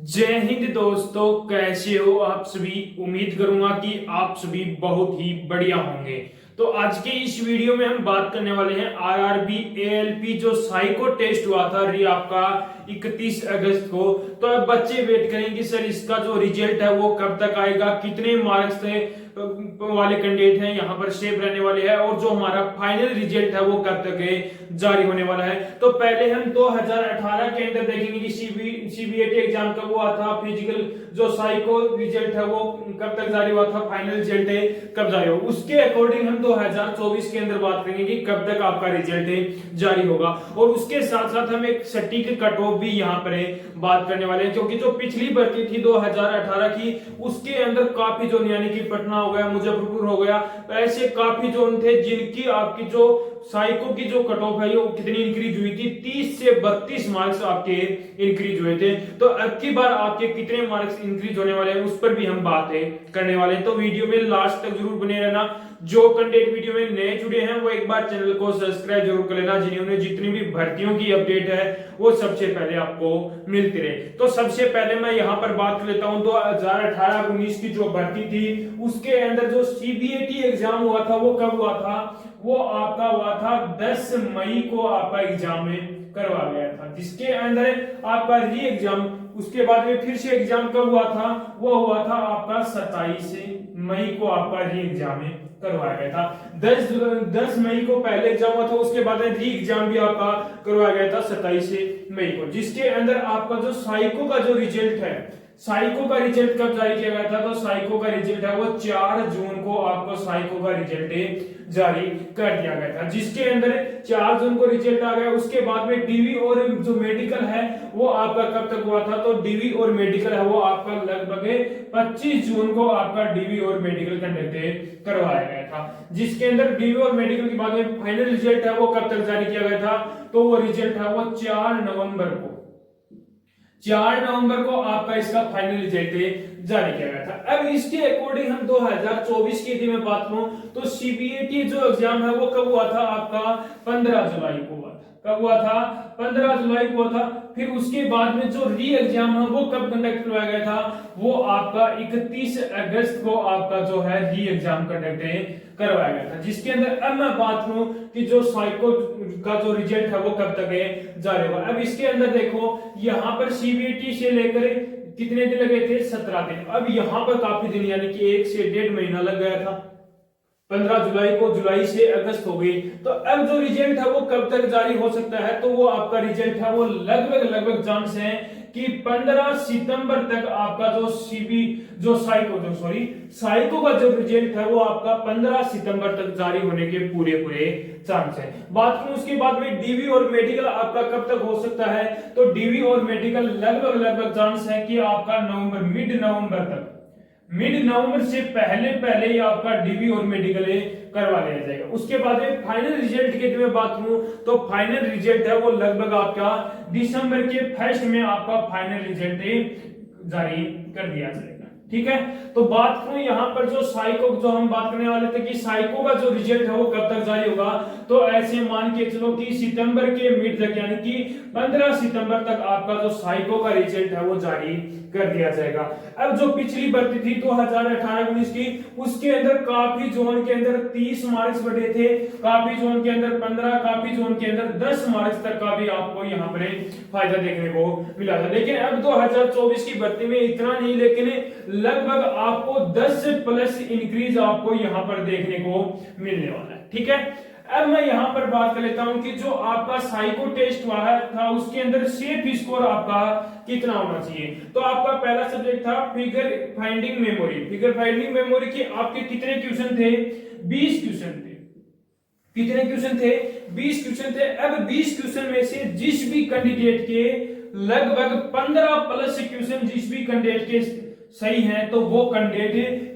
जय हिंद दोस्तों, कैसे हो आप सभी। उम्मीद करूंगा कि आप सभी बहुत ही बढ़िया होंगे। तो आज के इस वीडियो में हम बात करने वाले हैं आरआरबी एएलपी जो साइको टेस्ट हुआ था री आपका 31 अगस्त को। तो अब बच्चे वेट करेंगे सर इसका जो रिजल्ट है वो कब तक आएगा, कितने मार्क्स थे वाले कैंडिडेट हैं यहाँ पर सेव रहने वाले हैं और जो हमारा फाइनल रिजल्ट है वो कब तक जारी होने वाला है। तो पहले हम 2018 के अंदर देखेंगे कि सीबीएटी एग्जाम कब हुआ था, फिजिकल जो साइको रिजल्ट है वो कब तक जारी हुआ था, फाइनल रिजल्ट है कब जारी होगा। उसके अकॉर्डिंग हम 2024 के अंदर बात करेंगे कि कब तक आपका रिजल्ट जारी होगा। और उसके साथ साथ हम एक सटीक कट ऑफ भी यहाँ पर बात करने वाले हैं, क्योंकि जो पिछली भर्ती थी 2018 की उसके अंदर काफी जो यानी कि पटना हो गया, मुजफ्फरपुर हो गया, तो ऐसे काफी जोन थे जिनकी आपकी जो साइको की जो कट ऑफ है वो कितनी इंक्रीज हुई थी, 30 से 32 मार्क्स आपके इंक्रीज हुए थे। तो अब की बार आपके कितने मार्क्स इंक्रीज होने वाले हैं उस पर भी हम बात करने वाले हैं। तो वीडियो में लास्ट तक जरूर बने रहना। जो कंटेंट वीडियो में नए जुड़े हैं वो एक बार चैनल को सब्सक्राइब जरूर कर लेना, जिन्होंने जितनी भी भर्तियों की अपडेट है वो सबसे पहले आपको मिलती रहे। तो सबसे पहले मैं यहाँ पर बात कर लेता हूँ 2018-19 की जो भर्ती थी उसके अंदर जो सीबीएटी एग्जाम हुआ था वो कब हुआ था, वो आपका हुआ था 10 मई को आपका एग्जाम करवा गया था, जिसके अंदर आपका री एग्जाम उसके बाद में फिर से एग्जाम कब हुआ था, वो हुआ था आपका 27 मई को आपका री एग्जाम करवाया गया था। 10 मई को पहले एग्जाम हुआ था, उसके बाद री एग्जाम भी आपका करवाया गया था 27 मई को, जिसके अंदर आपका जो साइको का जो रिजल्ट है, साइको का रिजल्ट कब जारी किया गया था, तो साइको का रिजल्ट है वो 4 जून को आपको साइको का रिजल्ट जारी कर दिया गया था, जिसके अंदर 4 जून को रिजल्ट आ गया। उसके बाद में डीवी और जो मेडिकल है वो आपका कब तक हुआ था, तो डीवी और मेडिकल है वो आपका लगभग 25 जून को आपका डीवी और मेडिकल कंडक्ट करवाया गया था, जिसके अंदर डीवी और मेडिकल के बाद में फाइनल रिजल्ट है वो कब तक जारी किया गया था, तो वो रिजल्ट है वो 4 नवंबर को आपका इसका फाइनल रिजल्ट जारी किया गया था। अब इसके अकॉर्डिंग हम 2024 की यदि मैं बात करूं तो सीबीएटी जो एग्जाम है वो कब हुआ था, आपका 15 जुलाई को हुआ था। कब हुआ था, 15 जुलाई को हुआ था। फिर उसके बाद में जो री एग्जाम है वो कब कंडक्ट करवाया गया था, वो आपका 31 अगस्त को आपका जो है री एग्जाम कंडक्ट करवाया गया था, जिसके अंदर अब मैं बात करूं कि जो साइको का जो रिजल्ट है वो कब तक जारी होगा। अब इसके अंदर देखो यहाँ पर सीबीएटी से लेकर कितने दिन लगे थे, 17 दिन। अब यहाँ पर काफी दिन यानी कि 1 से 1.5 महीना लग गया था। 15 जुलाई को, जुलाई से अगस्त हो गई। तो अब जो रिजल्ट है वो कब तक जारी हो सकता है, तो वो आपका रिजल्ट है वो लगभग चांस है कि 15 सितंबर तक आपका जो साइको का जो रिजल्ट है वो आपका 15 सितंबर तक जारी होने के पूरे चांस है। बात करूं उसके बाद में डीवी और मेडिकल आपका कब तक हो सकता है, तो डीवी और मेडिकल लगभग चांस है कि आपका मिड नवंबर से पहले ही आपका डीवी और मेडिकल करवा लिया जाएगा। उसके बाद में फाइनल रिजल्ट की मैं बात करूं तो फाइनल रिजल्ट है वो लगभग आपका दिसंबर के फर्स्ट में आपका फाइनल रिजल्ट जारी कर दिया जाएगा। ठीक है, तो बात करूं यहाँ पर जो साइको जो हम बात करने वाले थे कि साइको का जो रिजल्ट है वो कब तक जारी होगा, तो ऐसे मान के चलो कि सितंबर के मिड तक यानी कि 15 सितंबर तक आपका जो साइको का रिजल्ट है वो जारी कर दिया जाएगा। अब जो पिछली भर्ती थी 2018-19 की उसके अंदर काफी जोन के अंदर 30 मार्क्स बढ़े थे, काफी जोन के अंदर 15, काफी जोन के अंदर 10 मार्क्स तक का भी आपको यहाँ पर फायदा देखने को मिला था। लेकिन अब 2024 की भर्ती में इतना नहीं, लेकिन लगभग आपको 10 प्लस इंक्रीज आपको यहाँ पर देखने को मिलने वाला है। ठीक है, अब मैं यहां पर बात कर लेता हूं कि जो आपका साइको टेस्ट हुआ था उसके अंदर सेफ स्कोर आपका कितना होना चाहिए। तो आपका पहला सब्जेक्ट था फिगर फाइंडिंग मेमोरी की आपके कितने क्वेश्चन थे, 20 क्वेश्चन थे। कितने क्वेश्चन थे, 20 क्वेश्चन थे। अब 20 क्वेश्चन में से जिस भी कैंडिडेट के लगभग 15 प्लस क्वेश्चन जिस भी कैंडिडेट के सही है तो वो candidate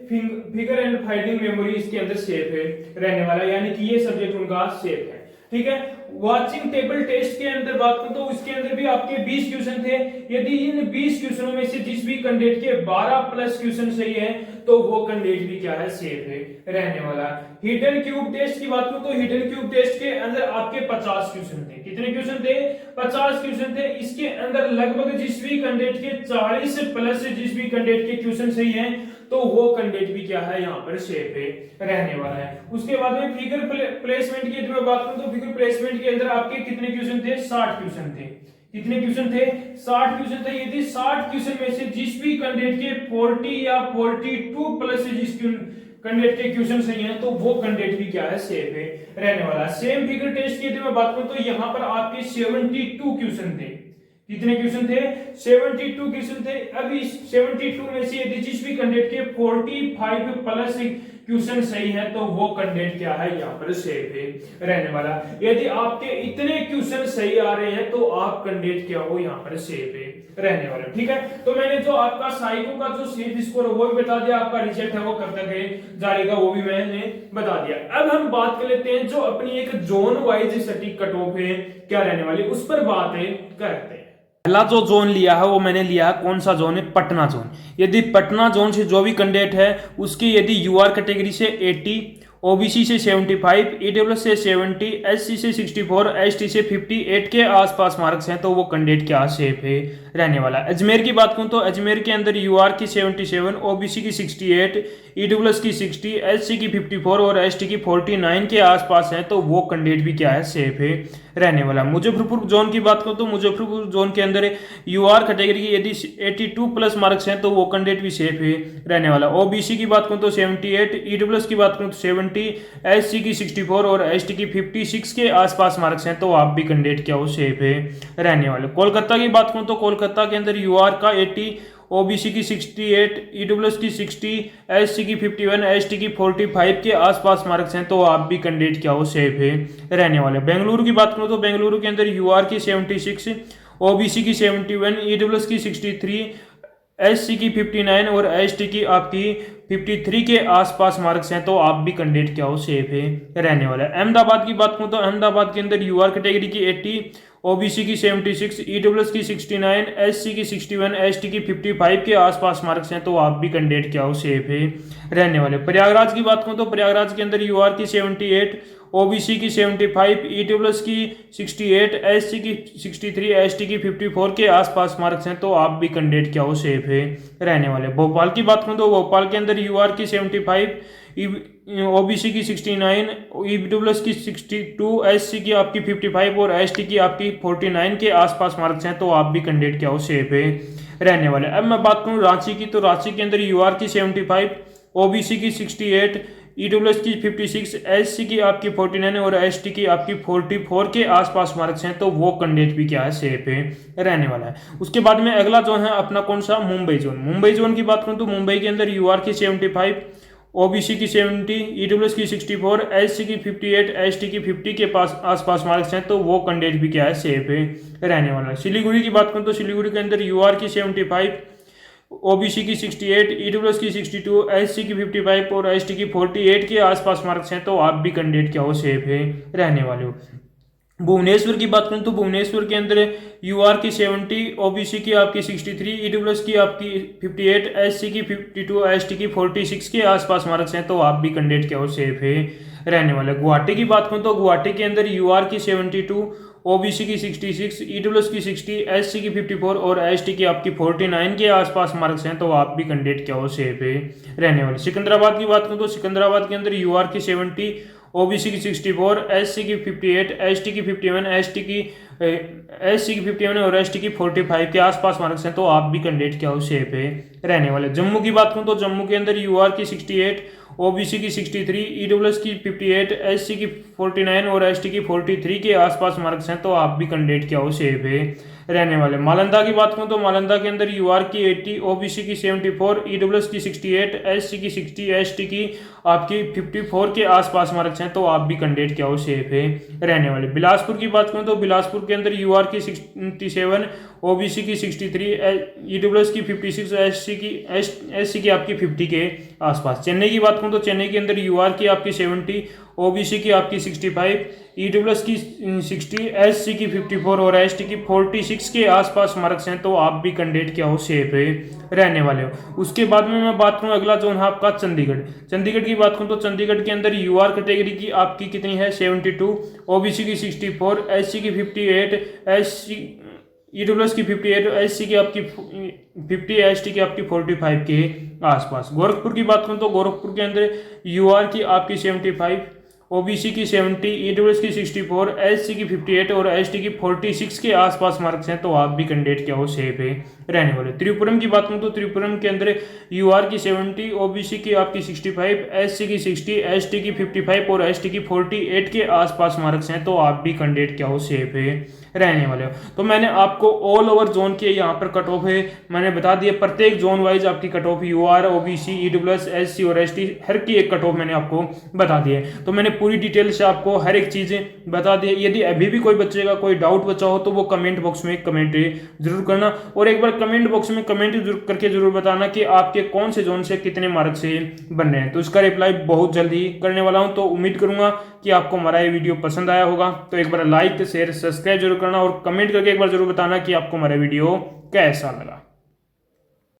figure and finding memory इसके अंदर सेफ है रहने वाला, यानी कि ये सब्जेक्ट उनका सेफ है। ठीक है, वाचिंग टेबल टेस्ट के अंदर बात करूं तो उसके अंदर भी आपके 20 क्वेश्चन थे। यदि इन 20 क्वेश्चनों में से जिस भी कैंडिडेट के 12 प्लस क्वेश्चन सही है तो वो कैंडिडेट भी क्या है, सेफ है रहने वाला। हिडन क्यूब टेस्ट की बात करूं तो हिडन क्यूब टेस्ट के अंदर आपके 50 क्वेश्चन थे। कितने क्वेश्चन थे? 50 क्वेश्चन थे। इसके अंदर लगभग जिस भी कैंडिडेट के 40 प्लस जिस भी कैंडिडेट के क्वेश्चन सही हैं तो वो कैंडिडेट भी क्या है, यहाँ पर सेफ है रहने वाला है। उसके बाद में फिगर प्लेसमेंट की यदि मैं बात करूं तो फिगर प्लेसमेंट के अंदर आपके कितने क्वेश्चन थे? 60 क्वेश्चन थे। कितने क्वेश्चन थे? 60 क्वेश्चन थे। यदि 60 क्वेश्चन में से जिस भी कैंडिडेट के 40 या 42 प्लस जिस कैंडिडेट के क्वेश्चन सही हैं तो वो कैंडिडेट भी क्या है, सेफ है रहने वाला। सेम फिगर टेस्ट की यदि मैं बात करूं तो यहाँ पर आपके 72 क्वेश्चन थे। कितने क्वेश्चन थे? 72 क्वेश्चन थे। अब इस 72 में से यदि जिस भी कैंडिडेट के 45 प्लस क्वेश्चन सही है तो वो कैंडिडेट क्या है, यहाँ पर सेफ है रहने वाला। यदि आपके इतने क्वेश्चन सही आ रहे हैं तो आप कैंडिडेट क्या हो, यहाँ पर सेफ है रहने वाला। ठीक है, तो मैंने जो आपका साइको का जो सेफ स्कोर वो भी बता दिया, आपका रिजल्ट है वो कब तक जारी का वो भी मैंने बता दिया। अब हम बात कर लेते हैं जो अपनी एक जोन वाइज सटीक कट ऑफ है क्या रहने वाली, उस पर बात करते हैं। पहला जो जोन लिया है वो मैंने लिया है, कौन सा जोन है? पटना जोन। यदि पटना जोन से जो भी कैंडिडेट है उसकी यदि यूआर कैटेगरी से 80, ओबीसी से 75, ईडब्ल्यूएस से 70, एससी से 64, एसटी से 58 के आसपास मार्क्स हैं तो वो कैंडिडेट क्या सेफ है रहने वाला। अजमेर की बात करूं तो अजमेर के अंदर यूआर की 77, ओबीसी की 68, ईडब्ल्यूएस की 60, एससी की 54 और एसटी की 49 के आसपास हैं तो वो कैंडिडेट भी क्या है, सेफ है रहने वाला। मुजफ्फरपुर जोन की बात करूं तो मुजफ्फरपुर जोन के अंदर यूआर कैटेगरी की यदि 82 प्लस मार्क्स हैं तो वो कैंडिडेट भी सेफ है रहने वाला। ओबीसी की बात करूं तो 78, ईडब्ल्यूएस की बात करूं तो 70, एससी की 64 और एसटी की 56 के आसपास मार्क्स हैं तो आप भी कैंडिडेट क्या हो, सेफ है रहने वाले। कोलकाता की बात करूं तो कोलकाता के अंदर यूआर का 80, ओबीसी की 68, ईडब्ल्यूएस की 60, एससी की 51, एसटी की 45 के आसपास मार्क्स हैं तो आप भी कैंडिडेट क्या हो, सेफ है रहने वाले। बेंगलुरु की बात करूं तो बेंगलुरु के अंदर यूआर की 76, ओबीसी की 71, ईडब्ल्यूएस की 63, एससी की 59 और एसटी की आपकी 53 के आसपास मार्क्स हैं तो आप भी कैंडिडेट क्या हो, सेफ है रहने वाला है। अहमदाबाद की बात करूं तो अहमदाबाद के अंदर यूआर कैटेगरी की 80, ओबीसी की 76, ईडब्ल्यूएस की 69, एससी की 61, एसटी की 55 के आसपास मार्क्स हैं तो आप भी कैंडिडेट क्या हो, सेफ है रहने वाले। प्रयागराज की बात करूं तो प्रयागराज के अंदर यूआर की 78, ओबीसी की 75, ईडब्ल्यूएस की 68, एससी की 63, एसटी की 54 के आसपास मार्क्स हैं तो आप भी कैंडिडेट क्या हो, सेफ है रहने वाले। भोपाल की बात करूं तो भोपाल के अंदर यूआर की 75, ओबीसी की 69, ईडब्ल्यूएस की 62, एससी की आपकी 55 और एसटी की आपकी 49 के आसपास मार्क्स हैं तो आप भी कैंडिडेट क्या हो, सेफ है रहने वाले। अब मैं बात करूं रांची की तो रांची के अंदर यूआर की 75, ओबीसी की 68, ईडब्ल्यूएस की 56, एससी की आपकी 49 और एसटी की आपकी 44 के आसपास मार्क्स हैं तो वो कैंडिडेट भी क्या है, सेफ है रहने वाला है। उसके बाद में अगला जोन है अपना कौन सा, मुंबई जोन। मुंबई जोन की बात करूं तो मुंबई के अंदर यूआर की 75, ओबीसी की 70, ईडब्ल्यूएस की 64, एससी की 58, एसटी की 50 के आसपास मार्क्स हैं तो वो कैंडिडेट भी क्या है, सेफ है रहने वाला है। सिलीगुड़ी की बात करूं तो सिलीगुड़ी के अंदर यूआर की 75, ओबीसी की 68, ईडब्ल्यूएस की 62, एससी की 55 और एसटी की 48 के आसपास मार्क्स हैं तो आप भी कैंडिडेट क्या हो, सेफ है रहने वाले हो। भुवनेश्वर की बात करूं तो भुवनेश्वर के अंदर यूआर की 70, ओबीसी की आपकी 63, ईडब्ल्यूएस की आपकी 58, एससी की 52, एसटी की 46 के आसपास मार्क्स हैं तो आप भी कैंडिडेट क्या हो, सेफ है रहने वाले। गुवाहाटी की बात करूं तो गुवाहाटी के अंदर यूआर की 72, ओबीसी की 66, ईडब्ल्यूएस की 60, एससी की 54 और एसटी की आपकी 49 के आसपास मार्क्स हैं तो आप भी कैंडिडेट क्या हो, सेफ है रहने वाले। सिकंदराबाद की बात करूं तो सिकंदराबाद के अंदर यूआर की 70, ओबीसी की 64, एससी की 58, एसटी की 51, एससी की 51 और एसटी की 45 के आसपास मार्क्स हैं तो आप भी कैंडिडेट क्या हो, सेफ है रहने वाले। जम्मू की बात करूं तो जम्मू के अंदर यूआर की 68, ओबीसी की 63, ईडब्ल्यूएस की 58, एससी की 49 और एसटी की 43 के आसपास मार्क्स हैं तो आप भी कैंडिडेट क्या हो, सेफ है रहने वाले। नालंदा की बात करूं तो नालंदा के अंदर यूआर की 80, ओबीसी की 74, ईडब्ल्यूएस की 68, एससी की 60, एसटी की आपकी 54 के आसपास मार्क्स हैं तो आप भी कैंडिडेट क्या हो, सेफ है रहने वाले। बिलासपुर की बात करूं तो बिलासपुर के अंदर यूआर की 67, ओबीसी की 63, ईडब्ल्यूएस की 56, एससी की आपकी 50 के आसपास। चेन्नई की बात करूँ तो चेन्नई के अंदर यूआर की आपकी 70, ओबीसी की आपकी 65, ईडब्ल्यूएस की 60, एससी की 54 और एसटी की 46 के आसपास मार्क्स हैं, तो आप भी कैंडिडेट क्या हो सेफ रहने वाले हो। उसके बाद में मैं बात करूँ, अगला जोन है आपका चंडीगढ़। चंडीगढ़ की बात करूँ तो चंडीगढ़ के अंदर यूआर कैटेगरी की आपकी कितनी है 72, ओबीसी की 64, एससी की 58, एससी ईडब्ल्यूएस की 58, एससी की आपकी 50, एसटी की आपकी 45 के आसपास। गोरखपुर की बात करूँ तो गोरखपुर के अंदर यूआर की आपकी 75, ओबीसी की 70, ईडब्ल्यूएस की 64, एससी की 58 और एसटी की 46 के आसपास मार्क्स हैं, तो आप भी कैंडिडेट क्या हो सेफ रहने वाले। त्रिपुरम की बात करूँ तो त्रिपुरम के अंदर यूआर की 70, ओबीसी की आपकी 65, एससी की 60, एसटी की 55 और एसटी की 48 के आसपास मार्क्स हैं, तो आप भी कैंडिडेट क्या हो सेफ रहने वाले हो। तो मैंने आपको ऑल ओवर जोन के यहाँ पर कट ऑफ है मैंने बता दिया, प्रत्येक जोन वाइज आपकी cut off UR, OBC, EWS, SC और एसटी हर की एक कट ऑफ मैंने आपको बता दी है। तो मैंने पूरी डिटेल से आपको हर एक चीजें बता दी। यदि अभी भी कोई बच्चे का कोई डाउट बचा हो तो वो कमेंट बॉक्स में कमेंट जरूर करना, और एक बार कमेंट बॉक्स में कमेंट करके जरूर बताना कि आपके कौन से जोन से कितने मार्क्स से बन रहे हैं। तो इसका रिप्लाई बहुत जल्दी करने वाला हूं। तो उम्मीद करूंगा कि आपको हमारा ये वीडियो पसंद आया होगा। तो एक बार लाइक शेयर सब्सक्राइब जरूर करना और कमेंट करके एक बार जरूर बताना कि आपको हमारा वीडियो कैसा लगा।